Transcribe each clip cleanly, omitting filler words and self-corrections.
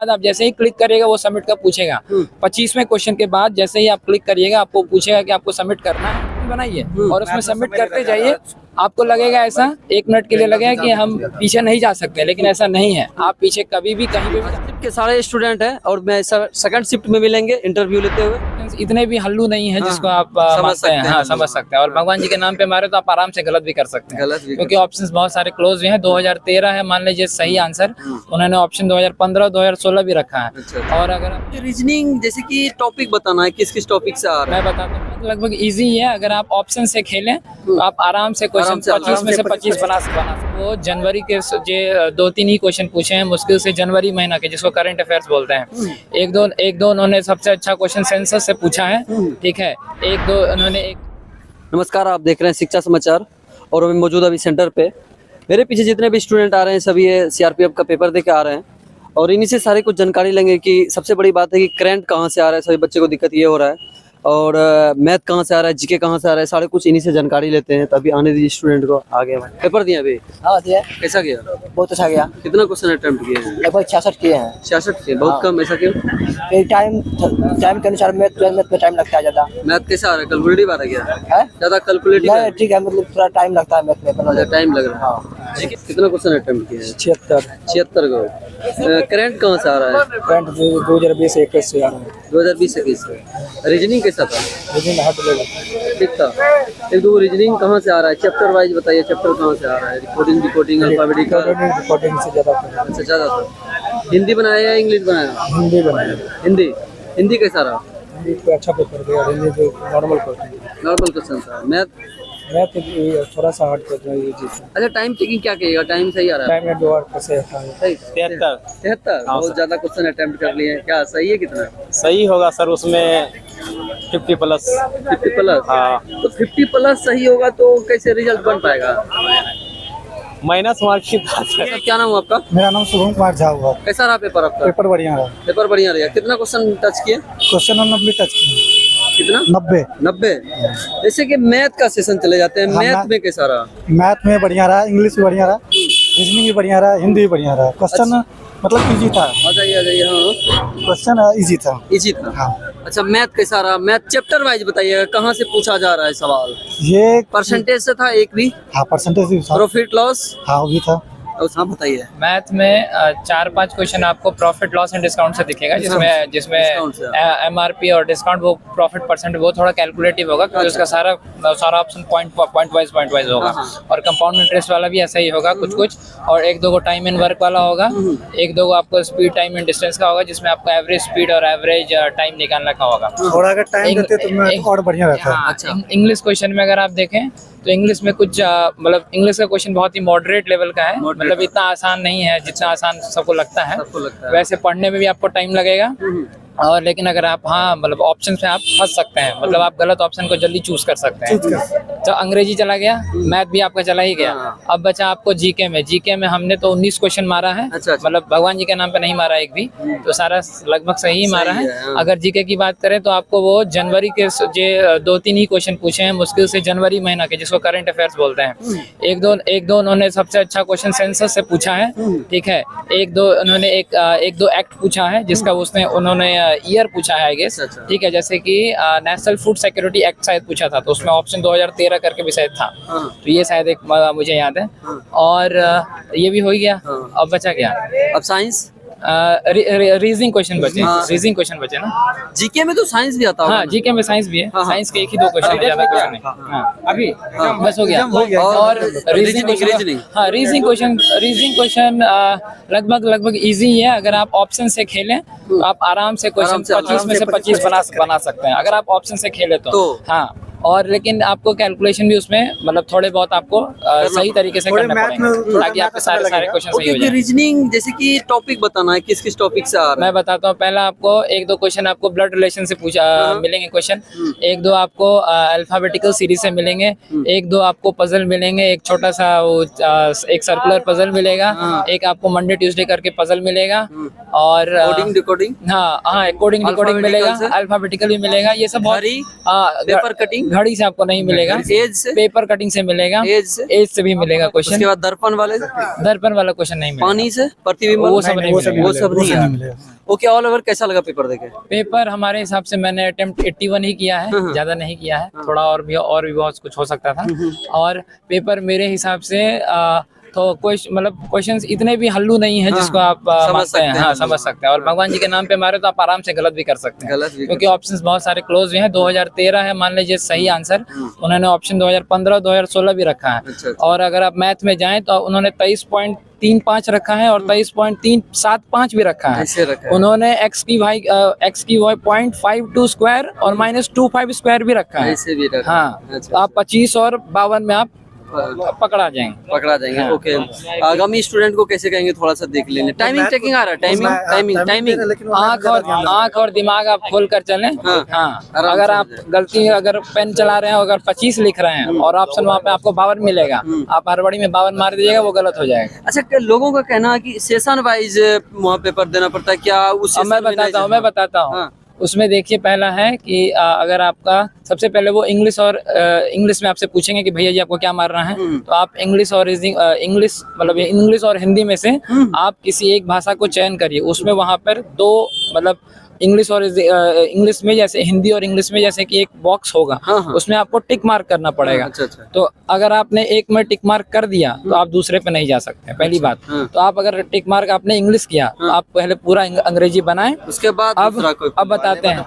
बाद आप जैसे ही क्लिक करिएगा वो सबमिट का पूछेगा। 25वें क्वेश्चन के बाद जैसे ही आप क्लिक करिएगा आपको पूछेगा कि आपको सबमिट करना है, बनाइए और उसमें सबमिट करते जाइए। आपको लगेगा ऐसा 1 मिनट के लिए लगेगा कि हम पीछे नहीं जा सकते, लेकिन ऐसा नहीं है, आप पीछे कभी भी कहीं भी शिफ्ट के सारे स्टूडेंट हैं और मैं सेकंड शिफ्ट में मिलेंगे इंटरव्यू लेते हुए। इतने भी हल्लू नहीं है जिसको आप मानते हैं। हाँ, समझ सकते हैं। और भगवान जी के नाम पे मारे तो आप आराम से गलत भी कर सकते हैं, क्योंकि ऑप्शंस बहुत सारे क्लोज हैं। 2013 है मान लीजिए सही आंसर, उन्होंने ऑप्शन 2015 2016 भी रखा है। और अगर रीजनिंग जैसे कि टॉपिक बताना है, किस किस टॉपिक से आ रहा है? मैं बताता हूँ, लगभग इजी ही है। अगर आप ऑप्शन से खेलें तो आप आराम से क्वेश्चन 25 में से 25 बना सकते। वो जनवरी के जो 2-3 ही क्वेश्चन पूछे हैं मुश्किल से, जनवरी महीना के, जिसको करंट अफेयर्स बोलते हैं। एक दो उन्होंने सबसे अच्छा क्वेश्चन सेंसस से पूछा है, ठीक है। एक दो उन्होंने नमस्कार, आप देख रहे हैं शिक्षा समाचार और मैं मौजूद अभी सेंटर पे। मेरे पीछे जितने भी स्टूडेंट आ रहे हैं सभी ये सीआरपीएफ का पेपर दे के आ रहे हैं और इन्हीं से सारी कुछ जानकारी लेंगे कि सबसे बड़ी बात है कि करंट कहाँ से आ रहा है। सभी बच्चे को दिक्कत ये हो रहा है और मैथ कहाँ से आ रहा है, जीके कहाँ से आ रहा है, सारे कुछ इन्हीं से जानकारी लेते हैं। तभी आने दीजिए स्टूडेंट को। आगे पेपर दिया अभी? हाँ दिया। कैसा गया? बहुत अच्छा गया। कितना क्वेश्चन अटेम्प्ट किए हैं? लगभग 66 किए हैं। 66 किए, बहुत कम। ऐसा क्यों? टाइम के अनुसार मैथ में टाइम लगता है ज्यादा। मैथ कैसा आ रहा है? कैलकुलेटिव आ रहा है क्या? है ज्यादा कैलकुलेटिव है? ठीक है, मतलब थोड़ा टाइम लगता है मैथ में। टाइम लग रहा है। कितना क्वेश्चन अटेम्प्ट किए हैं? 76 को। करंट कहाँ से आ रहा है? करंट 2020-21 से आ रहा है। 2020-21 से। रीजनिंग कैसा था? रीजनिंग हार्ड लेवल ठीक था। एक दो रीजनिंग कहाँ से आ रहा है? चैप्टर वाइज बताइए, चैप्टर कहाँ से आ रहा है? रिकॉर्डिंग अल्फाबेटिकल रिकॉर्डिंग से ज्यादा। अच्छा, ज़्यादा था। हिंदी बनाया या इंग्लिश बनाया? हिंदी बनाया। हिंदी कैसा रहा? हिंदी पे अच्छा पेपर गया। हिंदी जो नॉर्मल क्वेश्चन था। मैथ थोड़ा सा हार्ड कर ये चीज। अच्छा, टाइम चेकिंग क्या कहिएगा? टाइम सही आ रहा है? टाइम में 2 आवर कैसे आता है? 73 बहुत ज्यादा क्वेश्चन अटेम्प्ट कर लिए हैं। क्या सही है? कितना सही होगा सर? उसमें 50 प्लस। 50 प्लस? हाँ। तो 50 प्लस सही होगा तो कैसे रिजल्ट बन पाएगा? माइनस मार्क की बात है। क्या नाम है आपका? मेरा नाम शुभम कुमार झा हुआ। कैसा रहा पेपर आपका? पेपर बढ़िया रहा। पेपर बढ़िया रहा। कितना क्वेश्चन टच किए? क्वेश्चन 90 टच किए। कितना? 90। जैसे कि मैथ का सेशन चले जाते हैं, मैथ में कैसा रहा? मैथ में बढ़िया रहा, इंग्लिश भी बढ़िया रहा, रीजनिंग भी बढ़िया रहा, हिंदी भी बढ़िया रहा। क्वेश्चन मतलब इजी था। आ जाइए। हाँ, क्वेश्चन इजी था। इजी था। हाँ। अच्छा, मैथ कैसा रहा? मैथ चैप्टर वाइज बताइएगा, कहाँ से पूछा जा रहा है सवाल? ये परसेंटेज से था एक भी? हाँ, परसेंटेज भी था। Profit loss? हाँ, वो भी था। हाँ, बताइए। मैथ में 4-5 क्वेश्चन आपको प्रॉफिट लॉस एंड डिस्काउंट से दिखेगा, जिसमें एमआरपी और डिस्काउंट, वो प्रॉफिट परसेंट, वो थोड़ा कैलकुलेटिव होगा क्योंकि उसका सारा ऑप्शन पॉइंट वाइज होगा। और कंपाउंड इंटरेस्ट वाला भी ऐसा ही होगा कुछ। और 1-2 को टाइम एंड वर्क वाला होगा। 1-2 को आपको स्पीड, टाइम एंड डिस्टेंस का होगा, जिसमें आपको एवरेज स्पीड और एवरेज टाइम निकालने का होगा। थोड़ा अगर टाइम देते तो मैं और बढ़िया रहता। अच्छा, इंग्लिश क्वेश्चन में अगर आप देखें तो इंग्लिश में कुछ मतलब इंग्लिश का क्वेश्चन बहुत ही मॉडरेट लेवल का है। मतलब इतना आसान नहीं है जितना आसान सबको लगता है। वैसे पढ़ने में भी आपको टाइम लगेगा। और लेकिन अगर आप मतलब ऑप्शन में आप फंस सकते हैं, मतलब आप गलत ऑप्शन को जल्दी चूज कर सकते हैं। तो अंग्रेजी चला गया, मैथ भी आपका चला ही गया। अब बचा आपको जीके में हमने तो 19 क्वेश्चन मारा है। मतलब भगवान जी के नाम पे नहीं मारा एक भी, तो सारा लगभग सही मारा है। अगर जीके की बात करें तो आपको वो जनवरी के जो 2-3 ही क्वेश्चन पूछे हैं मुश्किल से, जनवरी महीना के, जिसको करंट अफेयर्स बोलते हैं। एक दो उन्होंने सबसे अच्छा क्वेश्चन सेंसस से पूछा है, ठीक है। एक दो एक्ट पूछा है, जिसका उन्होंने ईयर पूछा है आई गेस, ठीक है। जैसे कि नेशनल फूड सिक्योरिटी एक्ट शायद पूछा था, तो उसमें ऑप्शन 2013 करके भी शायद था। तो ये शायद एक मुझे याद है। और ये भी हो गया। अब बचा क्या? अब साइंस, रीजनिंग क्वेश्चन बचे। रीजनिंग क्वेश्चन बचे ना। जीके में तो साइंस भी आता है। हाँ, जीके में साइंस भी है। साइंस के 1-2 क्वेश्चन है, ज्यादा क्वेश्चन नहीं। अभी बस हो गया। और रीजनिंग क्वेश्चन लगभग इजी ही है। अगर आप ऑप्शन से खेलें तो आप आराम से क्वेश्चन 25 में से 25 बना सकते हैं, अगर आप ऑप्शन से खेले तो। हाँ, और लेकिन आपको कैलकुलेशन भी उसमें मतलब थोड़े बहुत आपको सही तरीके से करना पड़ेगा, ताकि आपके सारे क्वेश्चन सही हो जाए। रीजनिंग जैसे कि टॉपिक बताना है, किस किस टॉपिक से आ रहा है? मैं बताता हूँ। पहला आपको 1-2 क्वेश्चन आपको ब्लड रिलेशन से मिलेंगे क्वेश्चन। 1-2 आपको अल्फाबेटिकल सीरीज से मिलेंगे। 1-2 आपको पजल मिलेंगे। एक छोटा सा एक सर्कुलर पजल मिलेगा। एक आपको मंडे ट्यूसडे करके पजल मिलेगा। और कोडिंग हाँ, कोडिंग डिकोडिंग मिलेगा। अल्फाबेटिकल भी मिलेगा। ये सब पेपर कटिंग घड़ी से आपको नहीं मिलेगा, एज से, पेपर कटिंग से मिलेगा, एज से भी मिलेगा क्वेश्चन। उसके बाद दर्पण वाले, दर्पण वाला क्वेश्चन नहीं मिलेगा। पानी से, प्रतिबिंब, वो सब नहीं मिलेगा। वो सब नहीं मिलेगा। ओके, ऑल ओवर कैसा लगा पेपर देखे? पेपर हमारे हिसाब से मैंने अटेम्प्ट 81 ही किया है, ज्यादा नहीं किया है, थोड़ा और भी बहुत कुछ हो सकता था। और पेपर मेरे हिसाब से तो मतलब क्वेश्चंस इतने भी हल्लू नहीं है जिसको आप मानते हैं। हाँ, समझ सकते हैं। और भगवान जी के नाम पे मारे तो आप आराम से गलत भी कर सकते हैं, क्योंकि ऑप्शंस बहुत सारे क्लोज हैं। 2013 है मान लीजिए सही आंसर, उन्होंने ऑप्शन 2015, 2016 भी रखा है। और अगर आप मैथ में जाएं तो उन्होंने 23.35 रखा है और 23.375 भी रखा है। उन्होंने x की 0.52 स्क्वायर और -25 स्क्वायर भी रखा है। हाँ, तो आप 25 और 52 में आप पकड़ा जाएंगे। ओके, आगामी स्टूडेंट को कैसे कहेंगे, थोड़ा सा देख लेंगे। टाइमिंग चेकिंग आ रहा है, टाइमिंग आँख और दिमाग आप खोल कर चलें। हाँ, अगर आप अगर पेन चला रहे हैं, अगर 25 लिख रहे हैं और ऑप्शन वहाँ पे आपको 52 मिलेगा, आप हड़बड़ी में 52 मार दीजिएगा, वो गलत हो जाएगा। अच्छा, लोगों का कहना है कि सेशन वाइज वहाँ पेपर देना पड़ता है क्या? मैं बताता हूँ। उसमें देखिए, पहला है कि अगर आपका सबसे पहले वो इंग्लिश में आपसे पूछेंगे कि भैया जी आपको क्या मारना है, तो आप इंग्लिश और हिंदी में से आप किसी एक भाषा को चयन करिए। उसमें वहाँ पर दो मतलब इंग्लिश में जैसे हिंदी और इंग्लिश में जैसे कि एक बॉक्स होगा, उसमें आपको टिक मार्क करना पड़ेगा। तो अगर आपने एक में टिक मार्क कर दिया तो आप दूसरे पे नहीं जा सकते, पहली बात। तो आप अगर टिक मार्क आपने इंग्लिश किया तो आप पहले पूरा अंग्रेजी बनाएं, उसके बाद अब बताते हैं।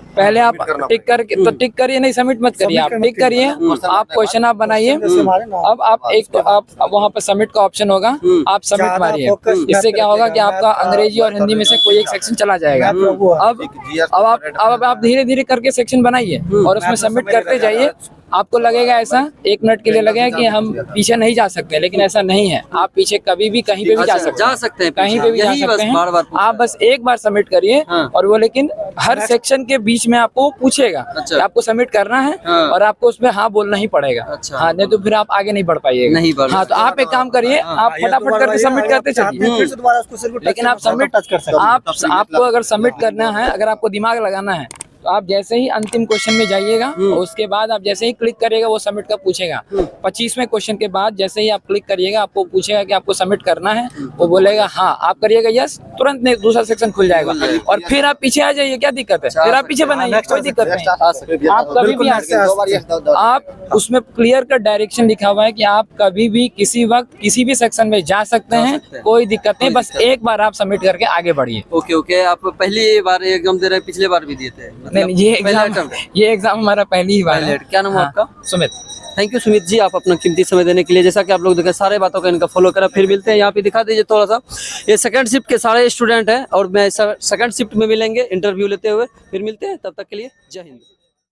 पहले आप टिक करके तो टिक करिए, नहीं सबमिट मत करिए, आप टिक करिए, आप क्वेश्चन आप बनाइए। अब आप अब वहाँ पे सबमिट का ऑप्शन होगा, आप सबमिट मारिए। इससे क्या होगा कि आपका अंग्रेजी और हिंदी में से कोई एक सेक्शन चला जाएगा। अब आप धीरे धीरे करके सेक्शन बनाइए और उसमें सबमिट करते जाइए। आपको लगेगा ऐसा 1 मिनट के लिए लगेगा कि हम पीछे नहीं जा सकते, लेकिन ऐसा नहीं है। आप पीछे कभी भी कहीं पे भी जा सकते हैं, कहीं पे भी जा सकते हैं। आप बस एक बार सबमिट करिए और वो, लेकिन हर सेक्शन के बीच में आपको पूछेगा कि आपको सबमिट करना है और आपको उसमें हाँ बोलना ही पड़ेगा। हाँ, नहीं तो फिर आप आगे नहीं बढ़ पाइएगा। हाँ, तो आप एक काम करिए, आप फटाफट करके सबमिट करते चलिए। लेकिन आप सबमिट आपको अगर सबमिट करना है, अगर आपको दिमाग लगाना है, तो आप जैसे ही अंतिम क्वेश्चन में जाइएगा और उसके बाद आप जैसे ही क्लिक करिएगा वो सबमिट का पूछेगा। 25वें क्वेश्चन के बाद जैसे ही आप क्लिक करिएगा आपको पूछेगा कि आपको सबमिट करना है, वो बोलेगा हाँ, आप करिएगा यस, तुरंत दूसरा सेक्शन खुल जाएगा और फिर आप पीछे आ जाइए। क्या दिक्कत है? फिर आप पीछे बनाइए, कोई दिक्कत नहीं। आप कभी भी आप उसमें क्लियर कट डायरेक्शन लिखा हुआ है कि आप कभी भी किसी वक्त किसी भी सेक्शन में जा सकते हैं, कोई दिक्कत नहीं। बस एक बार आप सबमिट करके आगे बढ़िए। ओके, आप पहली बार एग्जाम दे रहे हैं, पिछले बार भी दिए थे? नहीं, ये एग्जाम हमारा पहली ही बार है। क्या नाम है आपका? सुमित। थैंक यू सुमित जी, आप अपना कीमती समय देने के लिए। जैसा कि आप लोग देखें, सारे बातों का इनका फॉलो करा। फिर मिलते हैं, यहाँ पे दिखा दीजिए थोड़ा सा। ये सेकंड शिफ्ट के सारे स्टूडेंट हैं और मैं सेकंड शिफ्ट में मिलेंगे इंटरव्यू लेते हुए। फिर मिलते हैं, तब तक के लिए जय हिंद।